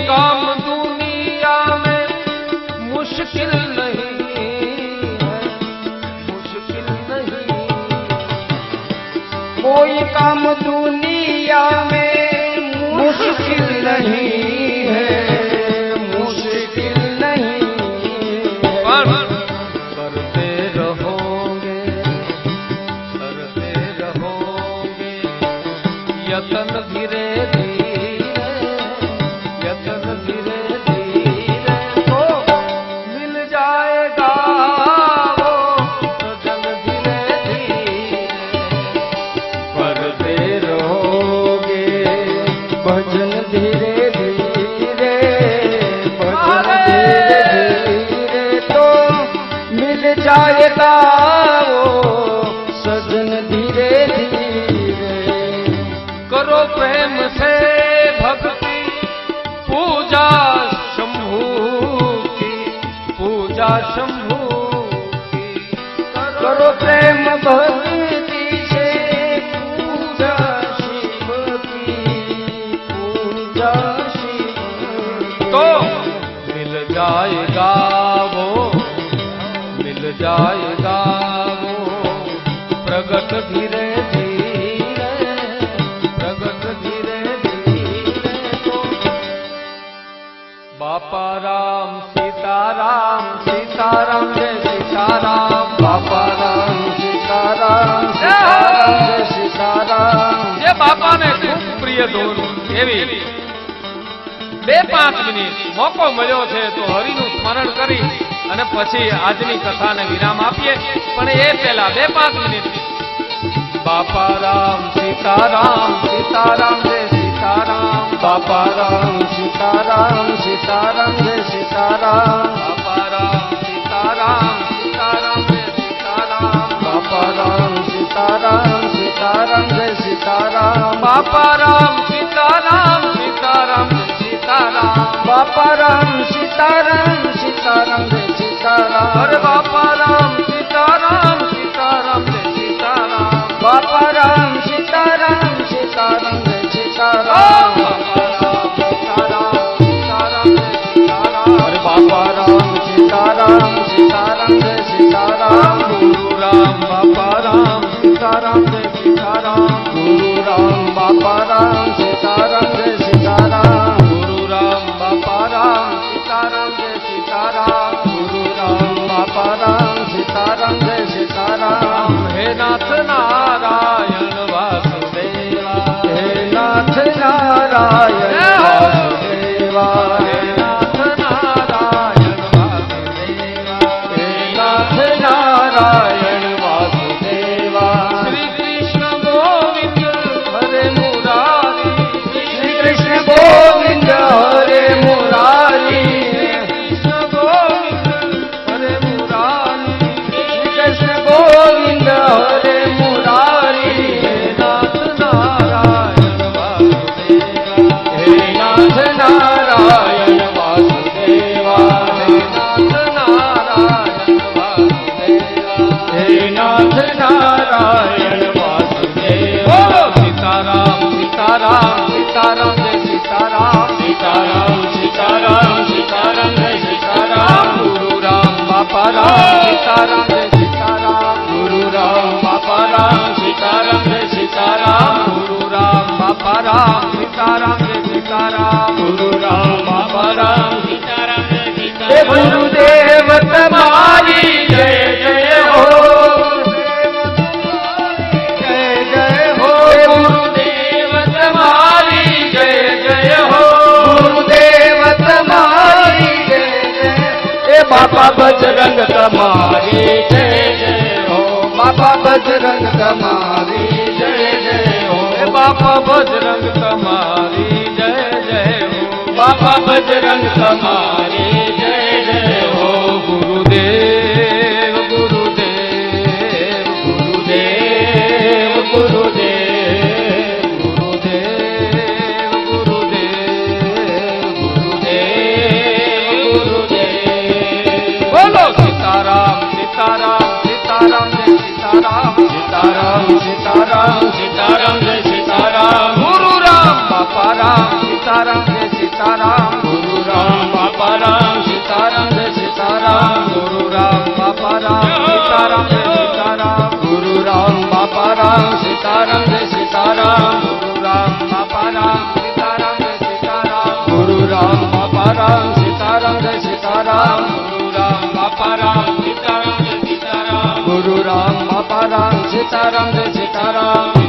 काम दुनिया में मुश्किल नहीं है, मुश्किल नहीं। कोई काम दुनिया में मुश्किल नहीं है, मुश्किल नहीं। पर करते रहोगे, करते रहोगे यतन धीरे धीरे, यतन धीरे धीरे तो मिल जाएगा वो सजन धीरे धीरे। करते रहोगे भजन धीरे धीरे, भजन धीरे धीरे तो मिल जाएगा वो सजन धीरे धीरे। करो प्रेम से भक्ति पूजा शंभू की, पूजा शंभू की। करो प्रेम भक्ति से पूजा शिव की, पूजा शिव की। तो मिल जाएगा वो, मिल जाएगा वो प्रगट धीरे धीरे, प्रगट धीरे धीरे तो। बापा राम सीताराम, सीताराम जय सीताराम, बापा राम सीताराम, सीताराम जय सीताराम। જે બાપાને ખૂબ પ્રિય ધૂન એવી 2-5 મિનિટ મોકો મળ્યો છે તો હરિનું સ્મરણ કરી અને પછી આજની કથાને વિરામ આપીએ, પણ એ પહેલા 2-5 મિનિટ બાપા રામ સીતારામ, સીતારામ જય સીતારામ, બાપા રામ सीताराम, सीताराम जय सीताराम, બાપા રામ સીતારામ, સીતારામ જય સીતારામ, बापा राम सीताराम, सीताराम जय सीताराम, બાપા રામ સીતારામ, સીતારામ જય સીતારામ, बापा राम सीताराम, सीताराम जय सीताराम, અરે બાપા રામ સીતારામ, સીતારામ જય સીતારામ, बापा राम सीताराम, सीताराम जय ઓ सीताराम, બાપા રામ સીતારામ, સીતારામ જય સીતારામ, अरे बापा राम सीताराम, सीताराम जय सीताराम, ગુરુ રામ બાપા રામ સીતારામ જય સીતારામ, गुरु राम बापा राम सीताराम जय सीताराम, ગુરુ રામ બાપા રામ સીતારામ જય સીતારામ, गुरु राम बापा राम सीताराम जय सीताराम, હે નાથ નારાયણ વાસુદેવા, हे नाथ नारायण वासुदेवा, હે નાથ નારાયણ વાસુદેવા, हे नाथ नारायण वासुदेवा, શ્રી કૃષ્ણ ગોવિંદ હરે મુરારી, श्री कृष्ण गोविंद हरे मुरारी, કૃષ્ણ ગોવિંદ હરે મુરારી, श्री कृष्ण गोविंद हरे मुरारी, હે નાથ નારાયણ વાસુદેવા, हे नाथ नारायण वासुदेवा, હે નાથ નારાયણ વાસુદેવા, हे नाथ नारायण वासुदेवा, બોલો સીતારામ, સીતારામ, સીતારામ જય સીતારામ, सीताराम सीताराम सीताराम जय सीताराम, ગુરુ રામ બાપા રામ સીતારામ જય સીતારામ, गुरु राम बापा राम सीताराम जय सीताराम, ગુરુ રામ બાપા રામ સીતારામ જય સીતારામ, गुरु राम बापा राम सीताराम जय हे सीताराम, गुरुदेव तुम्हारी जय जय हो, जय जय हो, गुरुदेव तुम्हारी जय जय हो, गुरुदेव तुम्हारी जय जय, हे बाबा बजरंग तुम्हारी जय जय हो, बाबा बजरंग तुम्हारी जय जय हो, હે બાપા બજરંગ તમારી જય જય હો, बाबा बजरंग तुम्हारी जय जय हो, ગુરુદેવ ગુરુદેવ गुरुदेव गुरुदेव ગુરુદેવ ગુરુદેવ गुरुदेव गुरुदेव, બોલો સીતારામ, સીતારામ, સીતારામ જય સીતારામ, सीताराम सीताराम सीताराम जय सीताराम, ગુરુ રામ બાપા રામ સીતારામ જય સીતારામ, સીતારામ સીતારામ જય સીતારામ ગુરુ રામ બાપા રામ સીતારામ જય સીતારામ ગુરુ રામ બાપા રામ સીતારામ જય સીતારામ